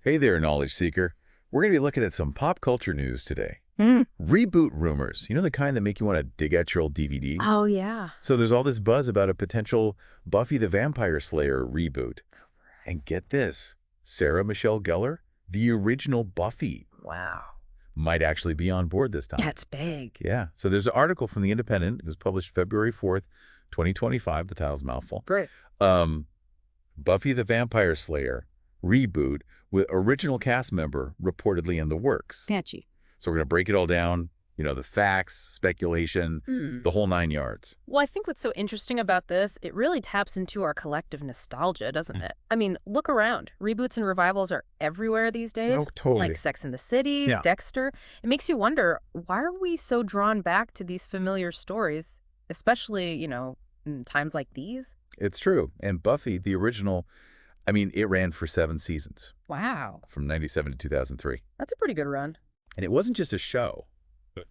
Hey there, knowledge seeker. We're going to be looking at some pop culture news today. Mm. Reboot rumors, the kind that make you want to dig at your old DVDs? Oh, yeah. So there's all this buzz about a potential Buffy the Vampire Slayer reboot. And get this, Sarah Michelle Gellar, the original Buffy, Wow. might actually be on board this time. That's big. Yeah, so there's an article from The Independent. It was published February 4th, 2025. The title's a mouthful. Great. Buffy the Vampire Slayer reboot with original cast member reportedly in the works. Catchy. So we're going to break it all down, the facts, speculation, the whole 9 yards. Well, I think what's so interesting about this, it really taps into our collective nostalgia, doesn't it? I mean, look around. Reboots and revivals are everywhere these days. Oh, totally. Like Sex and the City, Yeah. Dexter. It makes you wonder, why are we so drawn back to these familiar stories, especially, in times like these? It's true. And Buffy, the original, it ran for 7 seasons Wow. from 97 to 2003. That's a pretty good run. And it wasn't just a show,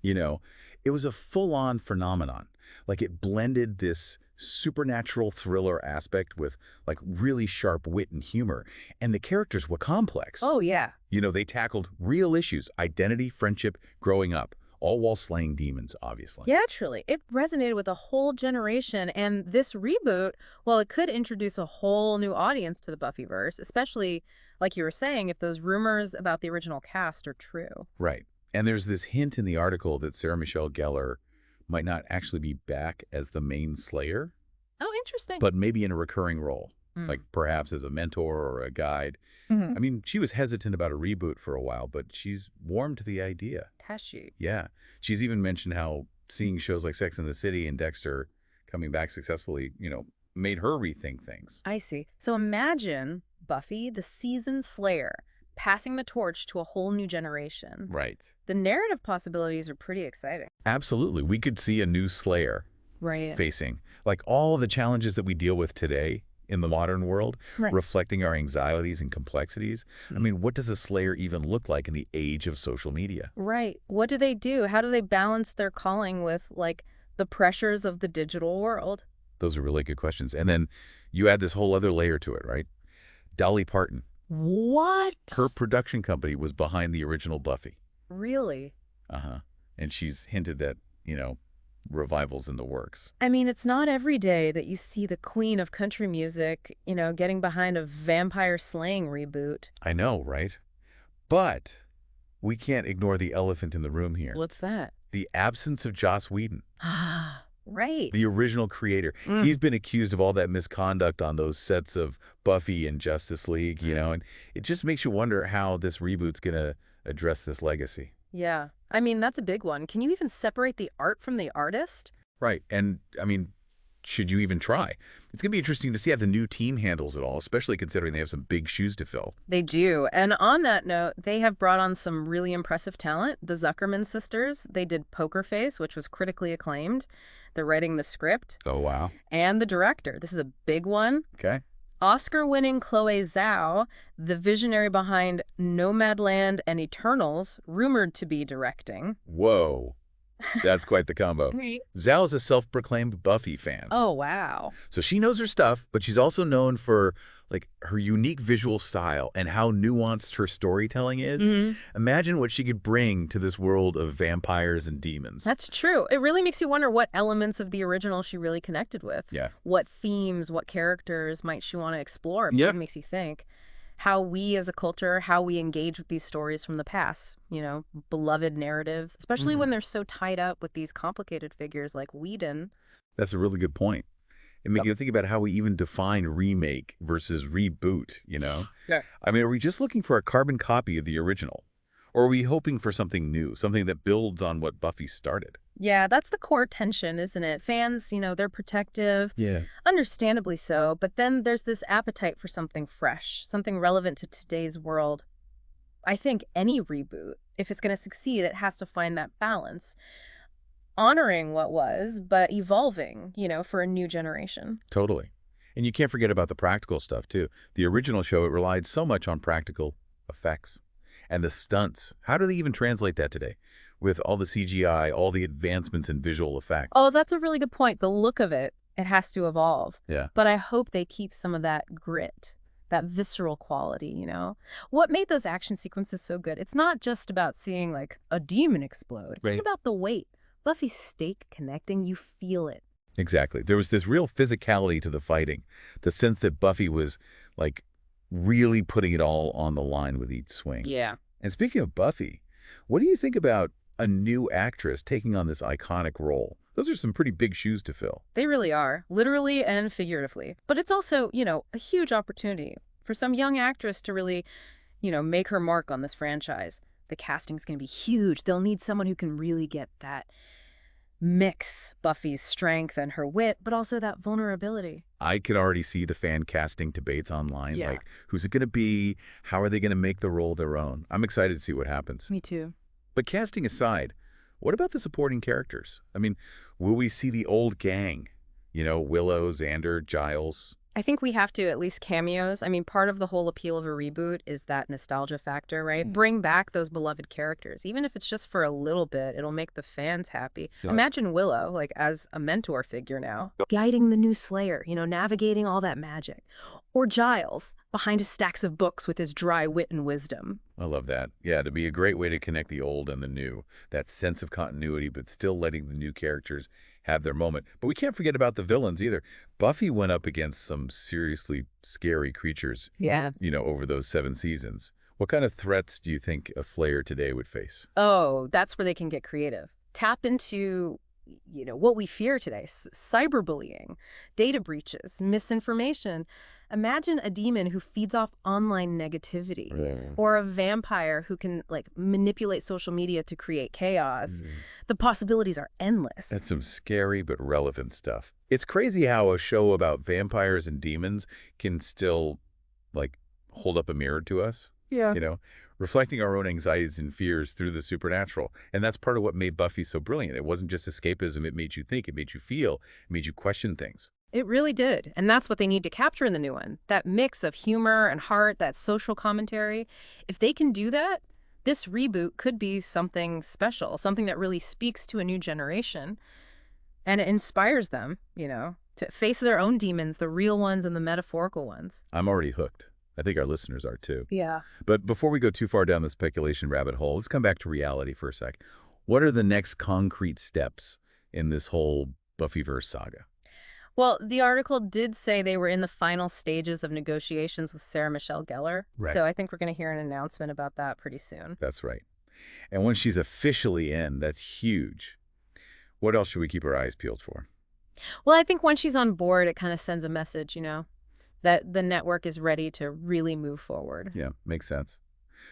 it was a full-on phenomenon. Like it blended this supernatural thriller aspect with like really sharp wit and humor. And the characters were complex. Oh, yeah. They tackled real issues, identity, friendship, growing up, all while slaying demons, obviously. Yeah, actually, it resonated with a whole generation, and this reboot, well, it could introduce a whole new audience to the Buffyverse, especially, like you were saying, if those rumors about the original cast are true. Right. And there's this hint in the article that Sarah Michelle Gellar might not actually be back as the main Slayer, Oh, interesting. but maybe in a recurring role, Mm. like perhaps as a mentor or a guide. Mhm. She was hesitant about a reboot for a while, but she's warmed to the idea. Has she? Yeah. She's even mentioned how seeing shows like Sex and the City and Dexter coming back successfully, made her rethink things. I see. So imagine Buffy, the seasoned Slayer, passing the torch to a whole new generation. Right. The narrative possibilities are pretty exciting. Absolutely. We could see a new Slayer Right. facing like all of the challenges that we deal with today in the modern world, Right. reflecting our anxieties and complexities. What does a Slayer even look like in the age of social media? Right. What do they do? How do they balance their calling with, like, the pressures of the digital world? Those are really good questions. And then you add this whole other layer to it, right? Dolly Parton. What? Her production company was behind the original Buffy. Really? Uh-huh. And she's hinted that, revival's in the works. I mean, it's not every day that you see the queen of country music, getting behind a vampire slaying reboot. I know, right? But we can't ignore the elephant in the room here. What's that? The absence of Joss Whedon, Ah, right. the original creator. He's been accused of all that misconduct on those sets of Buffy and Justice League, and it just makes you wonder how this reboot's going to address this legacy. Yeah. I mean, that's a big one. Can you even separate the art from the artist? Right. And, should you even try? It's going to be interesting to see how the new team handles it all, especially considering they have some big shoes to fill. They do. And on that note, they have brought on some really impressive talent. The Zuckerman sisters, they did Poker Face, which was critically acclaimed. They're writing the script. Oh, wow. And the director. This is a big one. Okay. Oscar-winning Chloe Zhao, the visionary behind Nomadland and Eternals, rumored to be directing. Whoa. That's quite the combo. Right. Zhao's a self-proclaimed Buffy fan. Oh, wow. So she knows her stuff, but she's also known for her unique visual style and how nuanced her storytelling is. Imagine what she could bring to this world of vampires and demons. That's true. It really makes you wonder what elements of the original she really connected with. Yeah. What themes, what characters might she want to explore? Yep. It makes you think. How we as a culture, how we engage with these stories from the past, beloved narratives, especially when they're so tied up with these complicated figures like Whedon. That's a really good point. It makes you think about how we even define remake versus reboot, Yeah. Are we just looking for a carbon copy of the original? Or are we hoping for something new, something that builds on what Buffy started? Yeah, that's the core tension, isn't it? Fans, they're protective, Yeah. understandably so, but then there's this appetite for something fresh, something relevant to today's world. I think any reboot, if it's going to succeed, it has to find that balance. Honoring what was, but evolving, for a new generation. Totally. And you can't forget about the practical stuff, too. The original show, it relied so much on practical effects. And the stunts. How do they even translate that today? With all the CGI, all the advancements in visual effects. Oh, that's a really good point. The look of it has to evolve. Yeah. But I hope they keep some of that grit, that visceral quality, What made those action sequences so good? It's not just about seeing, like, a demon explode. It's Right. about the weight. Buffy's stake connecting, you feel it. Exactly. There was this real physicality to the fighting, the sense that Buffy was, like, really putting it all on the line with each swing. Yeah. And speaking of Buffy, what do you think about a new actress taking on this iconic role? Those are some pretty big shoes to fill. They really are, literally and figuratively. But it's also, a huge opportunity for some young actress to really, make her mark on this franchise. The casting's going to be huge. They'll need someone who can really get that mix Buffy's strength and her wit, but also that vulnerability. I could already see the fan casting debates online, Yeah. like, who's it going to be? How are they going to make the role their own? I'm excited to see what happens. Me too. But casting aside, what about the supporting characters? I mean, will we see the old gang? Willow, Xander, Giles. I think we have to at least cameos. I mean, part of the whole appeal of a reboot is that nostalgia factor, right? Bring back those beloved characters. Even if it's just for a little bit, it'll make the fans happy. Yeah. Imagine Willow, like, as a mentor figure now, guiding the new Slayer, navigating all that magic. Or Giles, behind his stacks of books with his dry wit and wisdom. I love that. Yeah, to be a great way to connect the old and the new. That sense of continuity, but still letting the new characters have their moment. But we can't forget about the villains either. Buffy went up against some seriously scary creatures, Yeah. Over those 7 seasons. What kind of threats do you think a Slayer today would face? Oh, that's where they can get creative. Tap into, what we fear today. Cyberbullying, data breaches, misinformation. Imagine a demon who feeds off online negativity. Yeah. Or a vampire who can, like, manipulate social media to create chaos. The possibilities are endless. That's some scary but relevant stuff. It's crazy how a show about vampires and demons can still, like, hold up a mirror to us. Yeah. Reflecting our own anxieties and fears through the supernatural. And that's part of what made Buffy so brilliant. It wasn't just escapism. It made you think. It made you feel. It made you question things. It really did. And that's what they need to capture in the new one. That mix of humor and heart, that social commentary. If they can do that, this reboot could be something special, something that really speaks to a new generation. And it inspires them, to face their own demons, the real ones and the metaphorical ones. I'm already hooked. I think our listeners are too. Yeah. But before we go too far down the speculation rabbit hole, let's come back to reality for a sec. What are the next concrete steps in this whole Buffyverse saga? Well, the article did say they were in the final stages of negotiations with Sarah Michelle Gellar. Right. So I think we're going to hear an announcement about that pretty soon. That's right. And when she's officially in, that's huge. What else should we keep our eyes peeled for? Well, I think when she's on board, it kind of sends a message, that the network is ready to really move forward. Yeah, makes sense.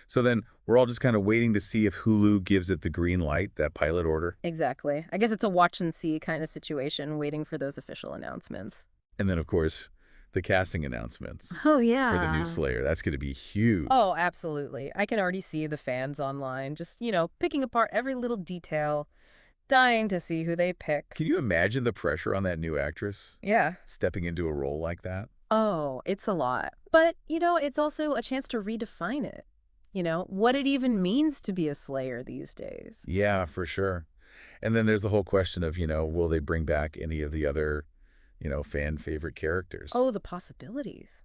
So then we're all just kind of waiting to see if Hulu gives it the green light, that pilot order. Exactly. I guess it's a watch and see kind of situation, waiting for those official announcements. And then, of course, the casting announcements Oh, yeah. for the new Slayer. That's going to be huge. Oh, absolutely. I can already see the fans online just, picking apart every little detail, dying to see who they pick. Can you imagine the pressure on that new actress Yeah. stepping into a role like that? Oh, it's a lot. But, it's also a chance to redefine it. What it even means to be a Slayer these days. Yeah, for sure. And then there's the whole question of, will they bring back any of the other, fan favorite characters? Oh, the possibilities.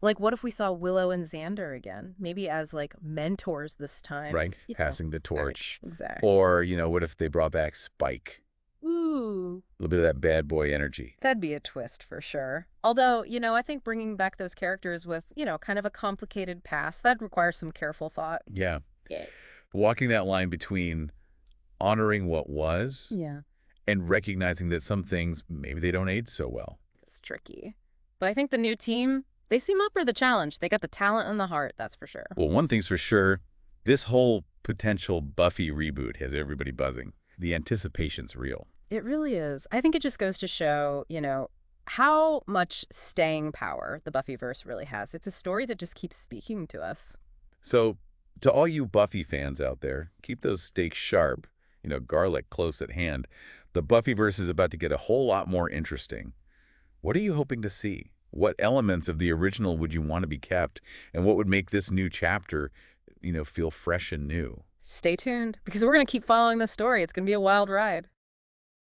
Like, what if we saw Willow and Xander again? Maybe as, like, mentors this time. Right, passing the torch. Right, exactly. Or, what if they brought back Spike? Ooh. A little bit of that bad boy energy. That'd be a twist for sure. Although, I think bringing back those characters with, kind of a complicated past, that requires some careful thought. Yeah. Yeah. Walking that line between honoring what was Yeah. and recognizing that some things, maybe they don't age so well. It's tricky. But I think the new team, they seem up for the challenge. They got the talent and the heart, that's for sure. Well, one thing's for sure, this whole potential Buffy reboot has everybody buzzing. The anticipation's real. It really is. I think it just goes to show, how much staying power the Buffyverse really has. It's a story that just keeps speaking to us. So, to all you Buffy fans out there, keep those stakes sharp, garlic close at hand. The Buffyverse is about to get a whole lot more interesting. What are you hoping to see? What elements of the original would you want to be kept? And what would make this new chapter, feel fresh and new? Stay tuned, because we're going to keep following the story. It's going to be a wild ride.